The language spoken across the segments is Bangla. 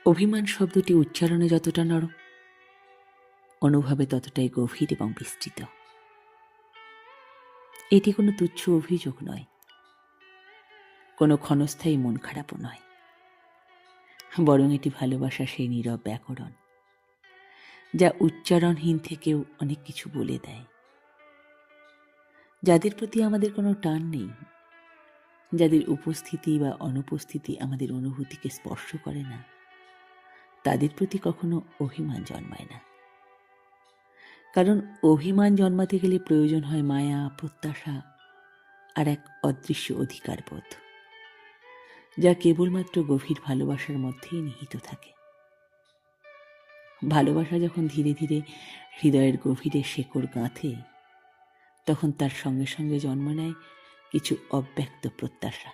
অভিমান শব্দটি উচ্চারণে যতটা নরম, অনুভবে ততটাই গভীর এবং বিস্তৃত। এটি কোনো তুচ্ছ অভিযোগ নয়, কোনো ক্ষণস্থায়ী মন খারাপও নয়, বরং এটি ভালোবাসা সেই নীরব ব্যাকরণ যা উচ্চারণহীন থেকেও অনেক কিছু বলে দেয়। যাদের প্রতি আমাদের কোনো টান নেই, যাদের উপস্থিতি বা অনুপস্থিতি আমাদের অনুভূতিকে স্পর্শ করে না, তাদের প্রতি কখনো অভিমান জন্মায় না। কারণ অভিমান জন্মাতে গেলে প্রয়োজন হয় মায়া, প্রত্যাশা আর এক অদৃশ্য অধিকারবোধ, যা কেবলমাত্র গভীর ভালোবাসার মধ্যেই নিহিত থাকে। ভালোবাসা যখন ধীরে ধীরে হৃদয়ের গভীরে শেকড় গাঁথে, তখন তার সঙ্গে সঙ্গে জন্ম নেয় কিছু অব্যক্ত প্রত্যাশা।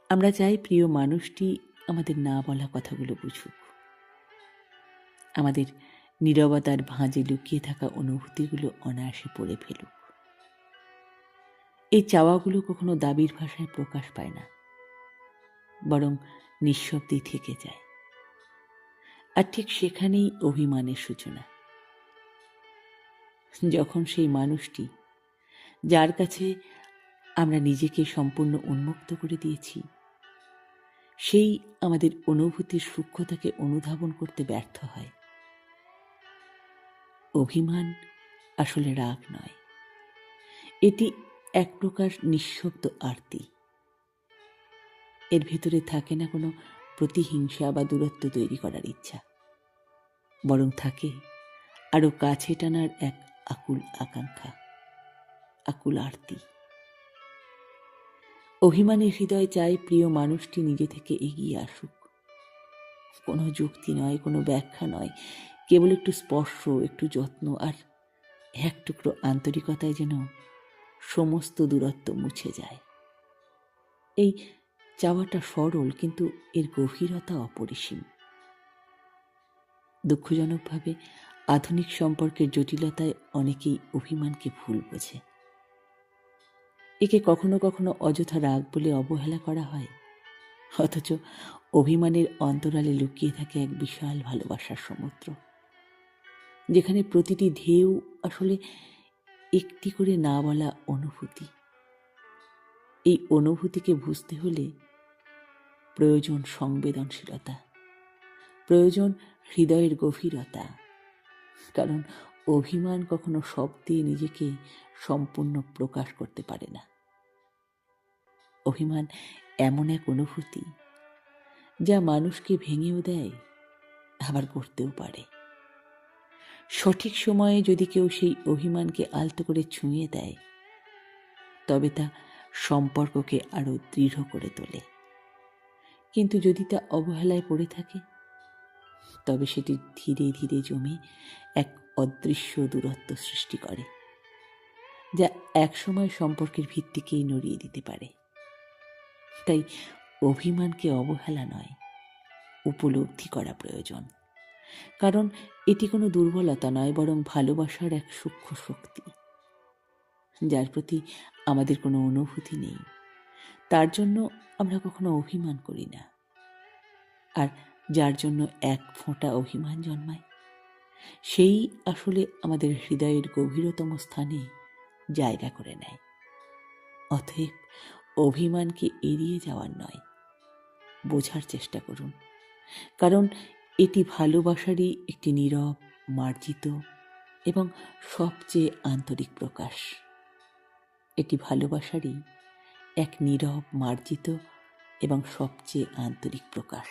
আমরা চাই প্রিয় মানুষটি আমাদের না বলা কথাগুলো বুঝুক, আমাদের নীরবতার ভাঁজে লুকিয়ে থাকা অনুভূতিগুলো অনায়াসে পড়ে ফেলুক। এই চাওয়াগুলো কখনো দাবির ভাষায় প্রকাশ পায় না, বরং নিঃশব্দেই থেকে যায়। আর ঠিক সেখানেই অভিমানের সূচনা। যখন সেই মানুষটি, যার কাছে আমরা নিজেকে সম্পূর্ণ উন্মুক্ত করে দিয়েছি, সেই আমাদের অনুভূতির সূক্ষ্মতাকে অনুধাবন করতে ব্যর্থ হয়। অভিমান আসলে রাগ নয়, এটি এক প্রকার নিঃশব্দ আরতি। এর ভেতরে থাকে না কোনো প্রতিহিংসা বা দূরত্ব তৈরি করার ইচ্ছা, বরং থাকে আরো কাছে টানার এক আকুল আকাঙ্ক্ষা, আকুল আরতি। অভিমানের হৃদয় চায় প্রিয় মানুষটি নিজে থেকে এগিয়ে আসুক। কোনো যুক্তি নয়, কোনো ব্যাখ্যা নয়, কেবল একটু স্পর্শ, একটু যত্ন আর এক টুকরো আন্তরিকতায় যেন সমস্ত দূরত্ব মুছে যায়। এই চাওয়াটা সরল, কিন্তু এর গভীরতা অপরিসীম। দুঃখজনকভাবে আধুনিক সম্পর্কের জটিলতায় অনেকেই অভিমানকে ভুল বোঝে। একে কখনো কখনো অযথা রাগ বলে অবহেলা করা হয়, অথচ অভিমানের অন্তরালে লুকিয়ে থাকে এক বিশাল ভালোবাসার সমুদ্র, যেখানে প্রতিটি ঢেউ আসলে একটি করে না বলা অনুভূতি। এই অনুভূতিকে বুঝতে হলে প্রয়োজন সংবেদনশীলতা, প্রয়োজন হৃদয়ের গভীরতা। কারণ অভিমান কখনো শব্দে নিজেকে সম্পূর্ণ প্রকাশ করতে পারে না। অভিমান এমন এক অনুভূতি যা মানুষকে ভেঙেও দেয়, আবার গড়তেও পারে। সঠিক সময়ে যদি কেউ সেই অভিমানকে আলতো করে ছুঁয়ে দেয়, তবে তা সম্পর্ককে আরো দৃঢ় করে তোলে। কিন্তু যদি তা অবহেলায় পড়ে থাকে, তবে সেটি ধীরে ধীরে জমে এক অদৃশ্য দূরত্ব সৃষ্টি করে, যা একসময় সম্পর্কের ভিত্তিকেই নড়িয়ে দিতে পারে। তাই অভিমানকে অবহেলা নয়, উপলব্ধি করা প্রয়োজন। কারণ এটি কোনো দুর্বলতা নয়, বরং ভালোবাসার এক সূক্ষ্ম শক্তি। যার প্রতি আমাদের কোনো অনুভূতি নেই, তার জন্য আমরা কখনো অভিমান করি না। আর যার জন্য এক ফোঁটা অভিমান জন্মায়, সেই আসলে আমাদের হৃদয়ের গভীরতম স্থানে জায়গা করে নেয়। অতএব অভিমানকে এড়িয়ে যাওয়ার নয়, বোঝার চেষ্টা করুন। কারণ এটি ভালোবাসারই একটি নীরব, মার্জিত এবং সবচেয়ে আন্তরিক প্রকাশ। এটি ভালোবাসারই এক নীরব, মার্জিত এবং সবচেয়ে আন্তরিক প্রকাশ।